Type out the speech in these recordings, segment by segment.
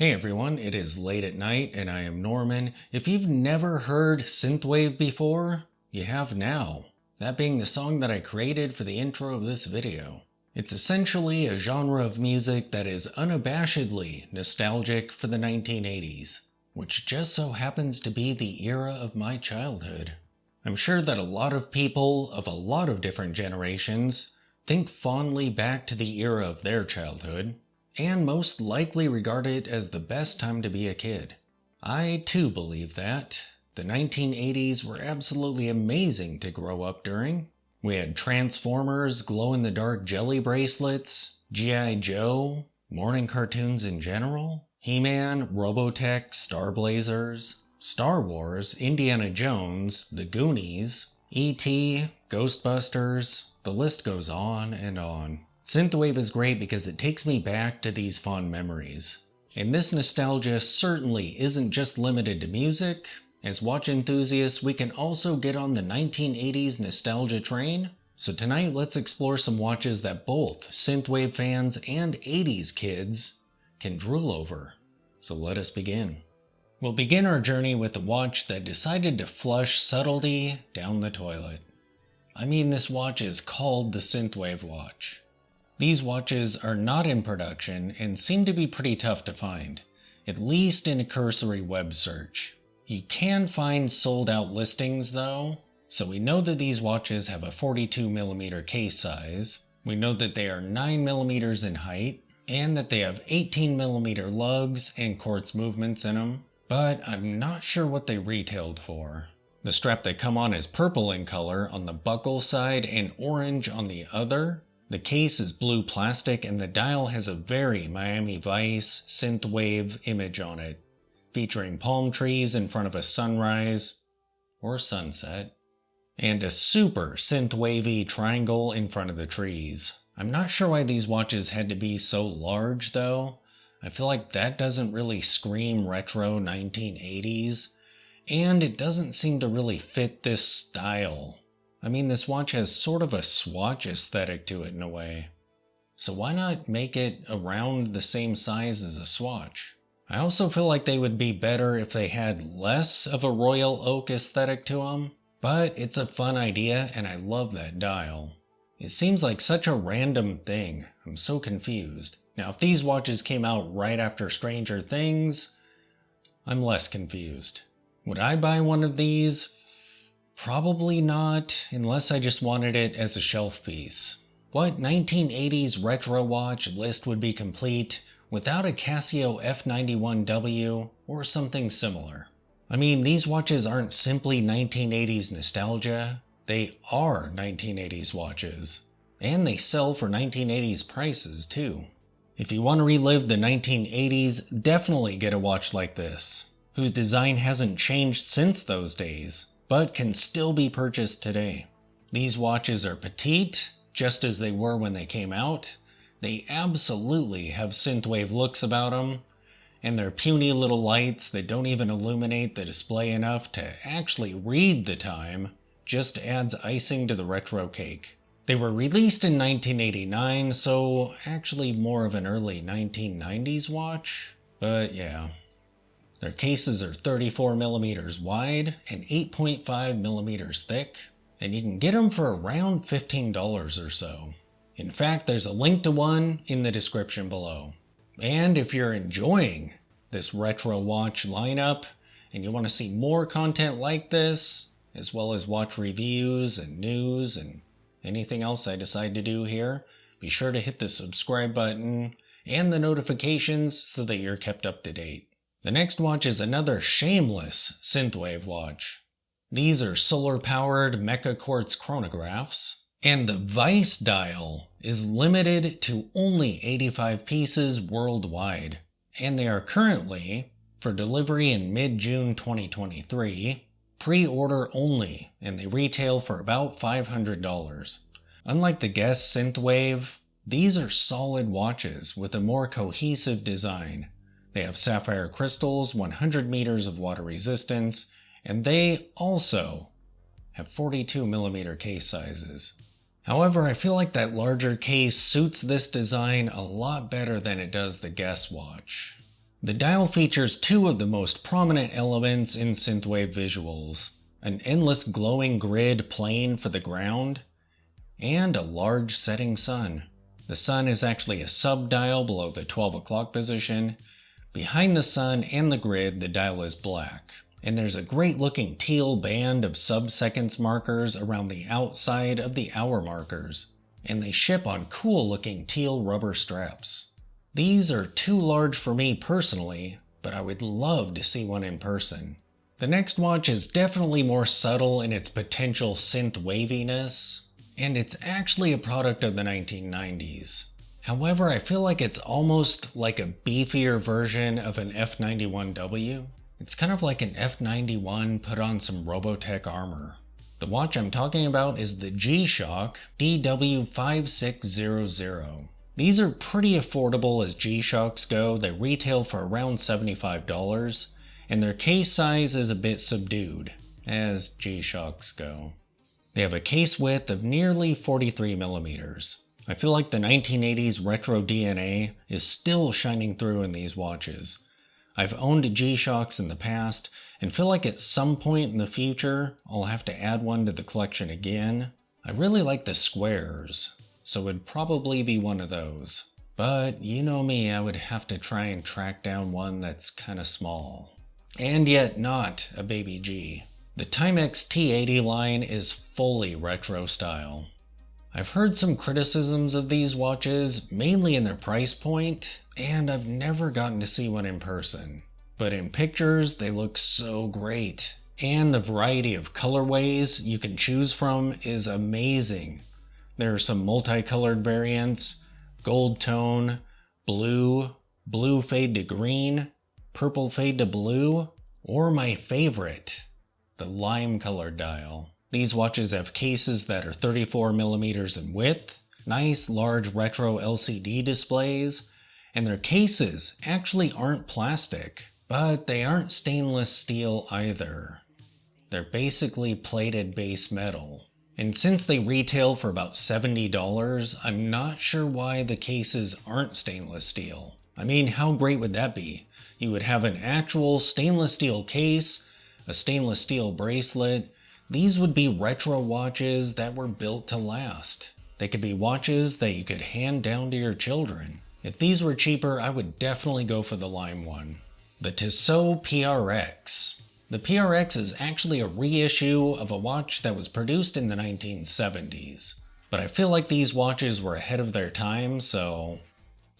Hey everyone, it is late at night and I am Norman. If you've never heard Synthwave before, you have now. That being the song that I created for the intro of this video. It's essentially a genre of music that is unabashedly nostalgic for the 1980s, which just so happens to be the era of my childhood. I'm sure that a lot of people of a lot of different generations think fondly back to the era of their childhood, and most likely regard it as the best time to be a kid. I too believe that. The 1980s were absolutely amazing to grow up during. We had Transformers, glow-in-the-dark jelly bracelets, G.I. Joe, morning cartoons in general, He-Man, Robotech, Star Blazers, Star Wars, Indiana Jones, The Goonies, E.T., Ghostbusters, the list goes on and on. Synthwave is great because it takes me back to these fond memories. And this nostalgia certainly isn't just limited to music. As watch enthusiasts, we can also get on the 1980s nostalgia train. So tonight, let's explore some watches that both Synthwave fans and 80s kids can drool over. So let us begin. We'll begin our journey with a watch that decided to flush subtlety down the toilet. I mean, this watch is called the Synthwave Watch. These watches are not in production and seem to be pretty tough to find, at least in a cursory web search. You can find sold out listings though, so we know that these watches have a 42mm case size, we know that they are 9mm in height, and that they have 18mm lugs and quartz movements in them, but I'm not sure what they retailed for. The strap they come on is purple in color on the buckle side and orange on the other. The case is blue plastic and the dial has a very Miami Vice synthwave image on it, featuring palm trees in front of a sunrise or sunset, and a super synthwavy triangle in front of the trees. I'm not sure why these watches had to be so large though. I feel like that doesn't really scream retro 1980s, and it doesn't seem to really fit this style. I mean, this watch has sort of a swatch aesthetic to it in a way. So why not make it around the same size as a swatch? I also feel like they would be better if they had less of a royal oak aesthetic to them, but it's a fun idea and I love that dial. It seems like such a random thing. I'm so confused. Now, if these watches came out right after Stranger Things, I'm less confused. Would I buy one of these? Probably not, unless I just wanted it as a shelf piece. What 1980s retro watch list would be complete without a Casio F91W or something similar? I mean, these watches aren't simply 1980s nostalgia, they are 1980s watches. And they sell for 1980s prices too. If you want to relive the 1980s, definitely get a watch like this, whose design hasn't changed since those days, but can still be purchased today. These watches are petite, just as they were when they came out. They absolutely have synthwave looks about them, and their puny little lights that don't even illuminate the display enough to actually read the time just adds icing to the retro cake. They were released in 1989, so actually more of an early 1990s watch, but yeah. Their cases are 34mm wide and 8.5mm thick, and you can get them for around $15 or so. In fact, there's a link to one in the description below. And if you're enjoying this retro watch lineup, and you want to see more content like this, as well as watch reviews and news and anything else I decide to do here, be sure to hit the subscribe button and the notifications so that you're kept up to date. The next watch is another shameless synthwave watch. These are solar-powered mecha quartz chronographs, and the Vice dial is limited to only 85 pieces worldwide, and they are currently, for delivery in mid-June 2023, pre-order only, and they retail for about $500. Unlike the Guess Synthwave, these are solid watches with a more cohesive design. They have sapphire crystals, 100 meters of water resistance, and they also have 42mm case sizes. However, I feel like that larger case suits this design a lot better than it does the Guess watch. The dial features two of the most prominent elements in synthwave visuals: an endless glowing grid plane for the ground, and a large setting sun. The sun is actually a sub-dial below the 12 o'clock position. Behind the sun and the grid, the dial is black. And there's a great looking teal band of sub-seconds markers around the outside of the hour markers. And they ship on cool looking teal rubber straps. These are too large for me personally, but I would love to see one in person. The next watch is definitely more subtle in its potential synth waviness, and it's actually a product of the 1990s. However, I feel like it's almost like a beefier version of an F91W. It's kind of like an F91 put on some Robotech armor. The watch I'm talking about is the G-Shock DW5600. These are pretty affordable as G-Shocks go. They retail for around $75, and their case size is a bit subdued, as G-Shocks go. They have a case width of nearly 43 millimeters. I feel like the 1980s retro DNA is still shining through in these watches. I've owned G-Shocks in the past, and feel like at some point in the future, I'll have to add one to the collection again. I really like the squares, so it'd probably be one of those. But you know me, I would have to try and track down one that's kinda small. And yet not a baby G. The Timex T80 line is fully retro style. I've heard some criticisms of these watches, mainly in their price point, and I've never gotten to see one in person. But in pictures, they look so great. And the variety of colorways you can choose from is amazing. There are some multicolored variants: gold tone, blue, blue fade to green, purple fade to blue, or my favorite, the lime colored dial. These watches have cases that are 34 millimeters in width, nice large retro LCD displays, and their cases actually aren't plastic, but they aren't stainless steel either. They're basically plated base metal. And since they retail for about $70, I'm not sure why the cases aren't stainless steel. I mean, how great would that be? You would have an actual stainless steel case, a stainless steel bracelet. These would be retro watches that were built to last. They could be watches that you could hand down to your children. If these were cheaper, I would definitely go for the lime one. The Tissot PRX. The PRX is actually a reissue of a watch that was produced in the 1970s. But I feel like these watches were ahead of their time, so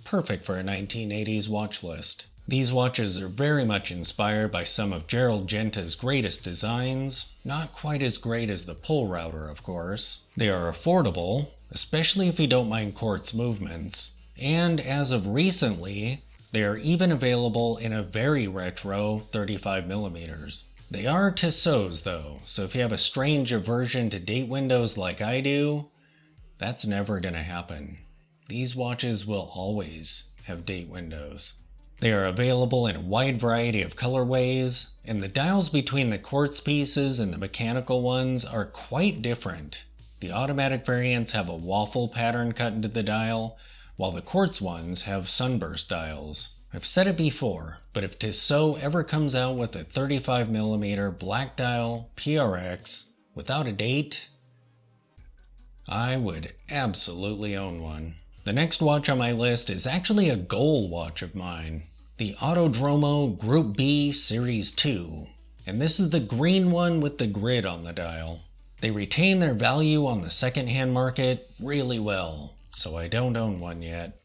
perfect for a 1980s watch list. These watches are very much inspired by some of Gerald Genta's greatest designs, not quite as great as the pull router, of course. They are affordable, especially if you don't mind quartz movements, and as of recently, they are even available in a very retro 35 millimeters. They are Tissots though, so if you have a strange aversion to date windows like I do, that's never gonna happen. These watches will always have date windows. They are available in a wide variety of colorways, and the dials between the quartz pieces and the mechanical ones are quite different. The automatic variants have a waffle pattern cut into the dial, while the quartz ones have sunburst dials. I've said it before, but if Tissot ever comes out with a 35mm black dial PRX without a date, I would absolutely own one. The next watch on my list is actually a goal watch of mine, the Autodromo Group B Series 2, and this is the green one with the grid on the dial. They retain their value on the secondhand market really well, so I don't own one yet.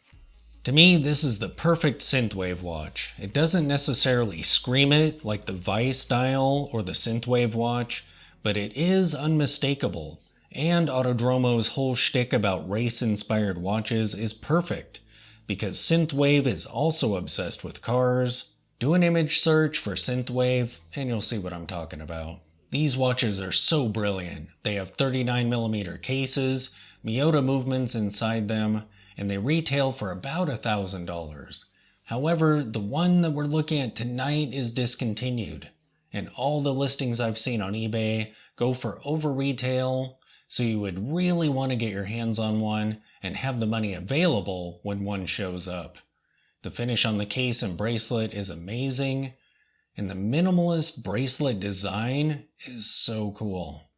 To me, this is the perfect synthwave watch. It doesn't necessarily scream it like the Vice dial or the Synthwave Watch, but it is unmistakable. And Autodromo's whole shtick about race-inspired watches is perfect, because Synthwave is also obsessed with cars. Do an image search for Synthwave, and you'll see what I'm talking about. These watches are so brilliant. They have 39mm cases, Miyota movements inside them, and they retail for about $1,000. However, the one that we're looking at tonight is discontinued, and all the listings I've seen on eBay go for over retail, so you would really want to get your hands on one and have the money available when one shows up. The finish on the case and bracelet is amazing, and the minimalist bracelet design is so cool.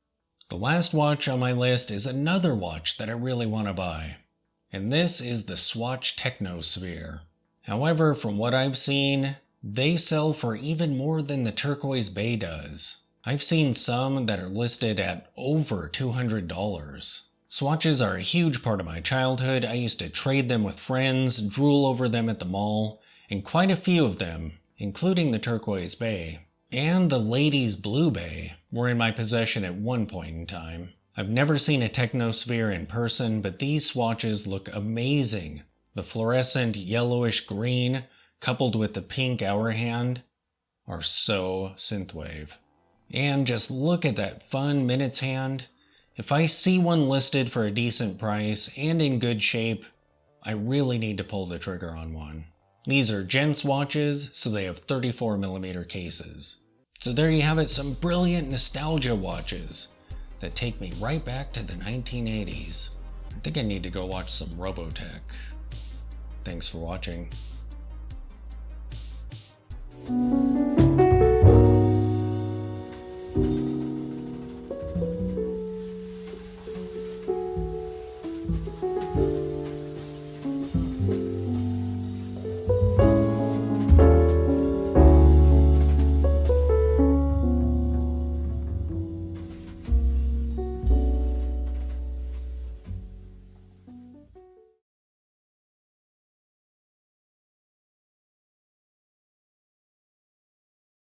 The last watch on my list is another watch that I really want to buy, and this is the Swatch Technosphere. However, from what I've seen, they sell for even more than the Turquoise Bay does. I've seen some that are listed at over $200. Swatches are a huge part of my childhood. I used to trade them with friends, drool over them at the mall, and quite a few of them, including the Turquoise Bay and the Ladies Blue Bay, were in my possession at one point in time. I've never seen a Technosphere in person, but these swatches look amazing. The fluorescent yellowish green, coupled with the pink hour hand, are so synthwave. And just look at that fun minutes hand. If I see one listed for a decent price and in good shape, I really need to pull the trigger on one. These are gents watches, so they have 34mm cases. So there you have it, some brilliant nostalgia watches that take me right back to the 1980s. I think I need to go watch some Robotech. Thanks for watching.